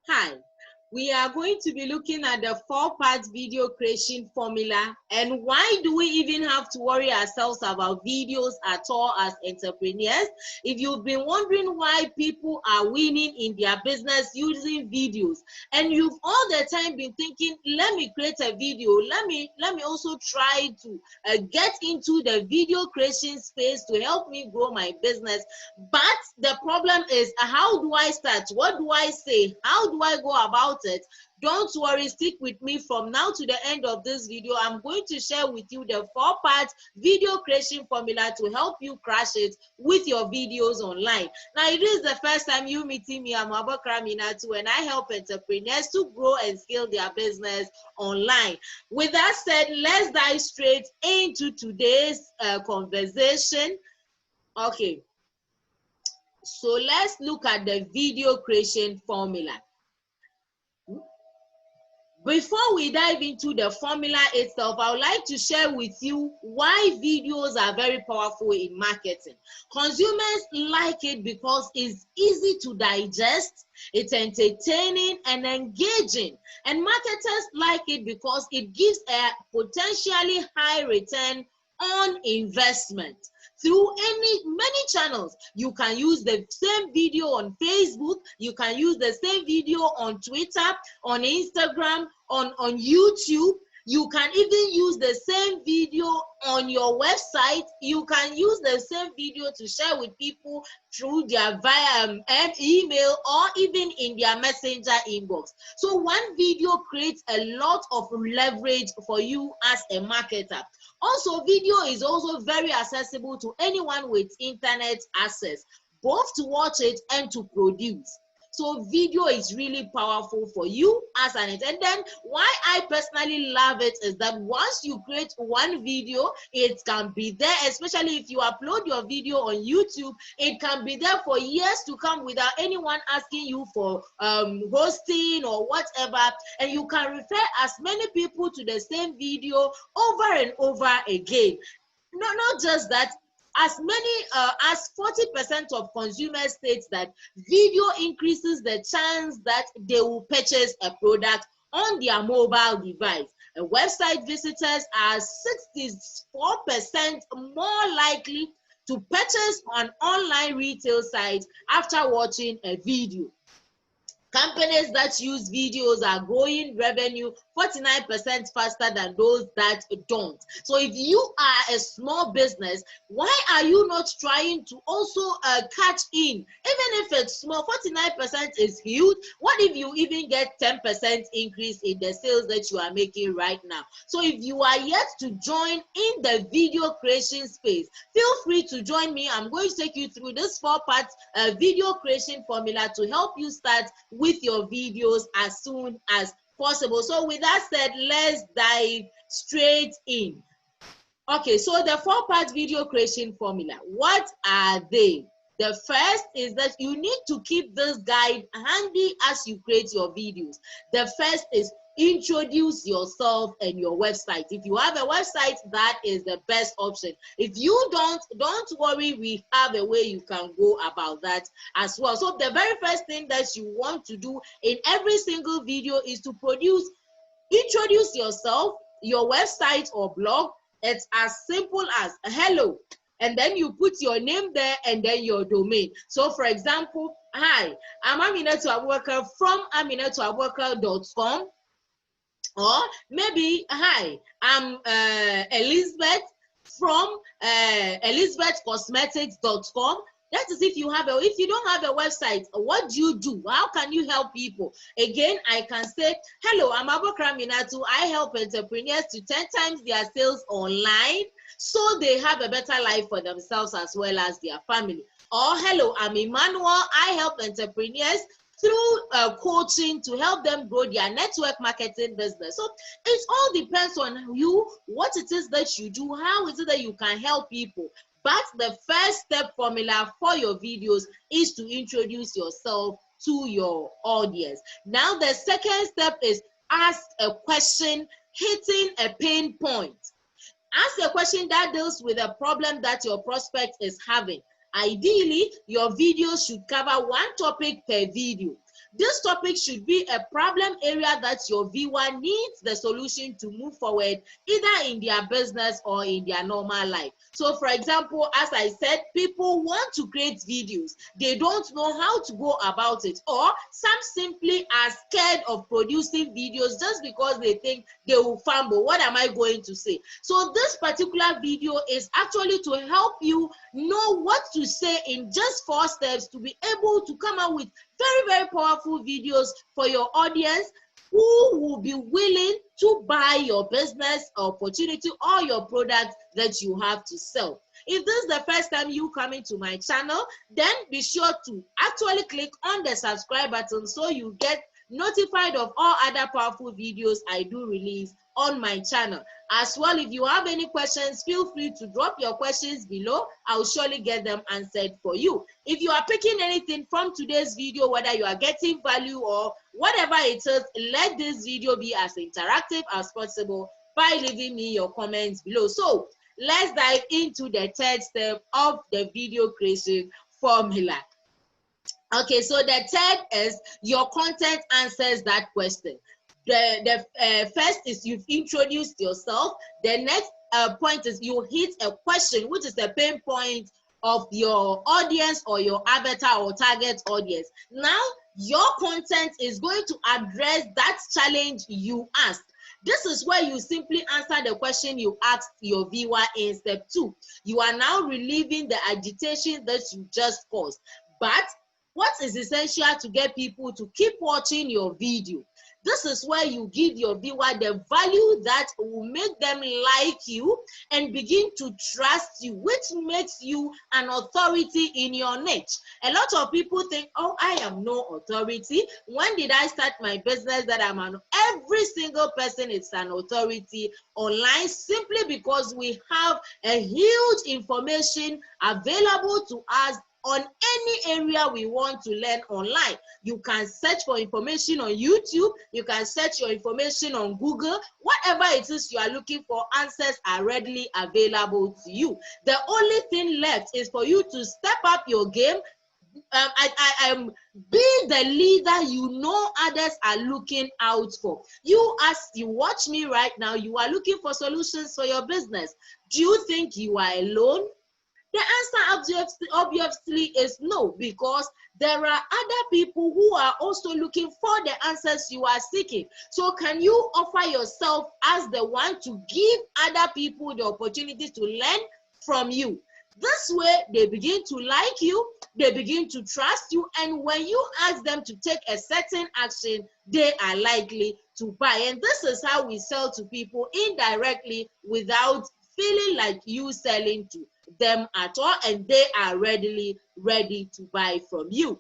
Hi, we are going to be looking at the four-part video creation formula and why do we even have to worry ourselves about videos at all as entrepreneurs. If you've been wondering why people are winning in their business using videos and you've all the time been thinking, let me create a video, let me also try to get into the video creation space to help me grow my business. But the problem is, how do I start? What do I say? How do I go about it? Don't worry, stick with me from now to the end of this video. I'm going to share with you the four-part video creation formula to help you crush it with your videos online. Now, it is the first time you meeting me. I'm Abakra Minatu, and I help entrepreneurs to grow and scale their business online. With that said, let's dive straight into today's conversation. Okay. So let's look at the video creation formula. Before we dive into the formula itself, I would like to share with you why videos are very powerful in marketing. Consumers like it because it's easy to digest, it's entertaining and engaging. And marketers like it because it gives a potentially high return on investment. Through many channels, you can use the same video on Facebook, you can use the same video on Twitter, on Instagram, on YouTube. You can even use the same video on your website. You can use the same video to share with people through their via email or even in their messenger inbox. So one video creates a lot of leverage for you as a marketer. Also, video is also very accessible to anyone with internet access, both to watch it and to produce. So video is really powerful for you as an and then why I personally love it is that once you create one video, it can be there, especially if you upload your video on YouTube, it can be there for years to come without anyone asking you for hosting or whatever, and you can refer as many people to the same video over and over again. Not just that, as many as 40% of consumers state that video increases the chance that they will purchase a product on their mobile device. And website visitors are 64% more likely to purchase on online retail sites after watching a video. Companies that use videos are growing revenue 49% faster than those that don't. So if you are a small business, why are you not trying to also catch in? Even if it's small, 49% is huge. What if you even get 10% increase in the sales that you are making right now? So if you are yet to join in the video creation space, feel free to join me. I'm going to take you through this four-part video creation formula to help you start with your videos as soon as possible. So with that said, let's dive straight in. Okay, so the four-part video creation formula, what are they? The first is that you need to keep this guide handy as you create your videos. The first is introduce yourself and your website. If you have a website, that is the best option. If you don't worry, we have a way you can go about that as well. So the very first thing that you want to do in every single video is to introduce yourself, your website or blog. It's as simple as hello, and then you put your name there and then your domain. So for example, hi, I'm Aminatu Abubakar from aminatuabubakar.com. Or maybe, hi, I'm Elizabeth from elizabethcosmetics.com. That is if you don't have a website, what do you do? How can you help people? Again, I can say, hello, I'm Abakra Minatu. I help entrepreneurs to 10 times their sales online so they have a better life for themselves as well as their family. Or hello, I'm Emmanuel. I help entrepreneurs through coaching to help them grow their network marketing business. So it all depends on you, what it is that you do, how is it that you can help people. But the first step formula for your videos is to introduce yourself to your audience. Now the second step is ask a question hitting a pain point. Ask a question that deals with a problem that your prospect is having. Ideally, your video should cover one topic per video. This topic should be a problem area that your viewer needs the solution to move forward, either in their business or in their normal life. So for example, as I said, people want to create videos. They don't know how to go about it, or some simply are scared of producing videos just because they think they will fumble. What am I going to say? So this particular video is actually to help you know what to say in just 4 steps to be able to come up with very powerful videos for your audience who will be willing to buy your business opportunity or your product that you have to sell. If this is the first time you coming to my channel, then be sure to actually click on the subscribe button so you get notified of all other powerful videos I do release on my channel. As well, if you have any questions, feel free to drop your questions below. I'll surely get them answered for you. If you are picking anything from today's video, whether you are getting value or whatever it is, let this video be as interactive as possible by leaving me your comments below. So let's dive into the 3rd step of the video creation formula. Okay, so the 3rd is your content answers that question. The first is you've introduced yourself. The next point is you hit a question, which is the pain point of your audience or your avatar or target audience. Now, your content is going to address that challenge you asked. This is where you simply answer the question you asked your viewer in step 2. You are now relieving the agitation that you just caused. But what is essential to get people to keep watching your video? This is where you give your viewer the value that will make them like you and begin to trust you, which makes you an authority in your niche. A lot of people think, oh, I am no authority. When did I start my business that I'm an? Every single person is an authority online, simply because we have a huge information available to us on any area we want to learn online. You can search for information on YouTube, you can search your information on Google. Whatever it is you are looking for, answers are readily available to you. The only thing left is for you to step up your game. Be the leader you know others are looking out for. You, as you watch me right now, you are looking for solutions for your business. Do you think you are alone? The answer obviously is no, because there are other people who are also looking for the answers you are seeking. So can you offer yourself as the one to give other people the opportunity to learn from you? This way, they begin to like you, they begin to trust you, and when you ask them to take a certain action, they are likely to buy. And this is how we sell to people indirectly without feeling like you selling to them at all, and they are ready to buy from you.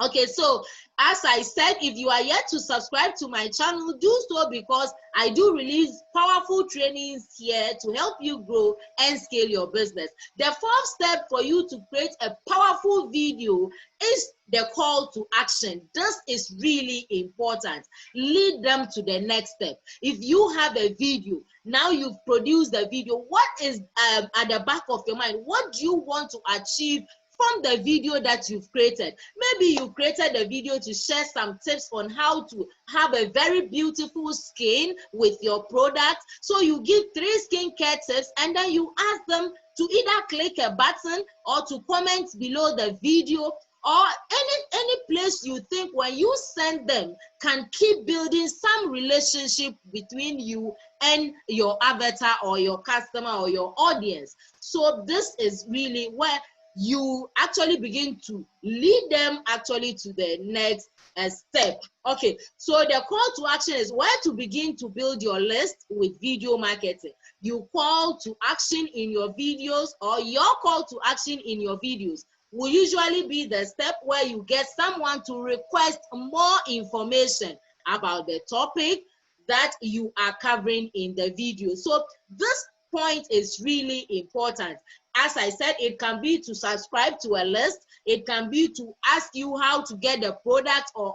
Okay, so as I said, if you are yet to subscribe to my channel, do so, because I do release powerful trainings here to help you grow and scale your business. The 4th step for you to create a powerful video is the call to action. This is really important. Lead them to the next step. If you have a video, now you've produced the video, what is at the back of your mind? What do you want to achieve from the video that you've created? Maybe you created a video to share some tips on how to have a very beautiful skin with your product. So you give 3 skincare tips, and then you ask them to either click a button or to comment below the video, or any place you think when you send them can keep building some relationship between you and your avatar or your customer or your audience. So this is really where you actually begin to lead them actually to the next step. Okay, so the call to action is where to begin to build your list with video marketing. You call to action in your videos, or your call to action in your videos will usually be the step where you get someone to request more information about the topic that you are covering in the video. So this point is really important. As I said, it can be to subscribe to a list, it can be to ask you how to get the product, or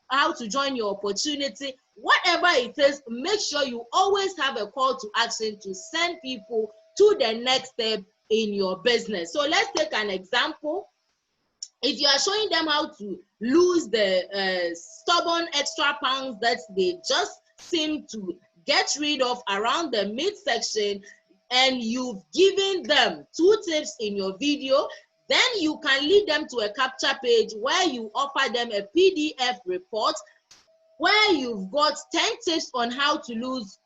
how to join your opportunity. Whatever it is, make sure you always have a call to action to send people to the next step in your business. So let's take an example. If you are showing them how to lose the stubborn extra pounds that they just seem to get rid of around the midsection, and you've given them 2 tips in your video, then you can lead them to a capture page where you offer them a PDF report where you've got 10 tips on how to lose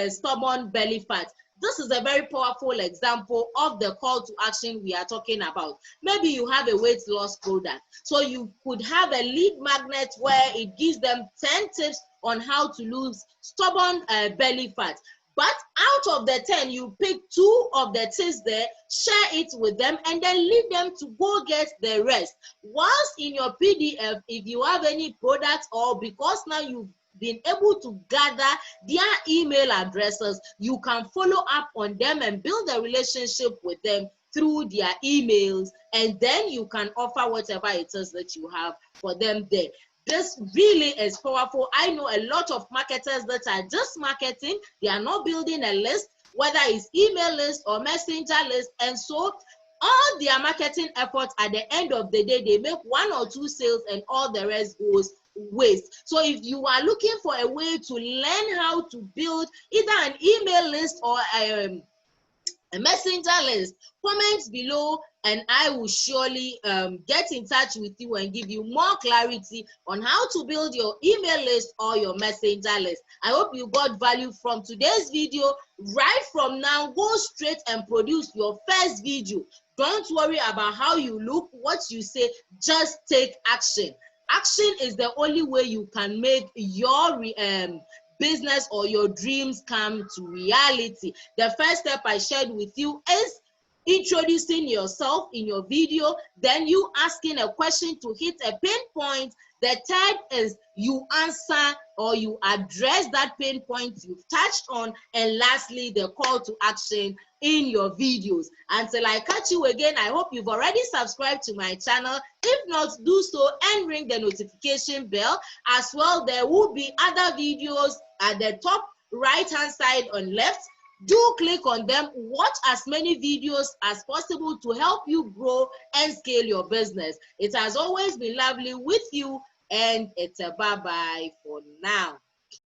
stubborn belly fat. This is a very powerful example of the call to action we are talking about. Maybe you have a weight loss product, so you could have a lead magnet where it gives them 10 tips on how to lose stubborn belly fat. But out of the 10, you pick 2 of the tips there, share it with them, and then leave them to go get the rest. Whilst in your PDF, if you have any products, or because now you've been able to gather their email addresses, you can follow up on them and build a relationship with them through their emails, and then you can offer whatever it is that you have for them there. This really is powerful. I know a lot of marketers that are just marketing. They are not building a list, whether it's email list or messenger list. And so all their marketing efforts, at the end of the day, they make 1 or 2 sales and all the rest goes waste. So if you are looking for a way to learn how to build either an email list or a messenger list, comment below and I will surely get in touch with you and give you more clarity on how to build your email list or your messenger list. I hope you got value from today's video. Right from now, go straight and produce your first video. Don't worry about how you look, what you say, just take action. Action is the only way you can make your business or your dreams come to reality. The first step I shared with you is introducing yourself in your video, then you asking a question to hit a pain point. The third is you answer or you address that pain point you've touched on, and lastly, the call to action in your videos. Until I catch you again, I hope you've already subscribed to my channel. If not, do so and ring the notification bell. As well, there will be other videos at the top right hand side on left. Do click on them, watch as many videos as possible to help you grow and scale your business. It has always been lovely with you, and it's a bye-bye for now.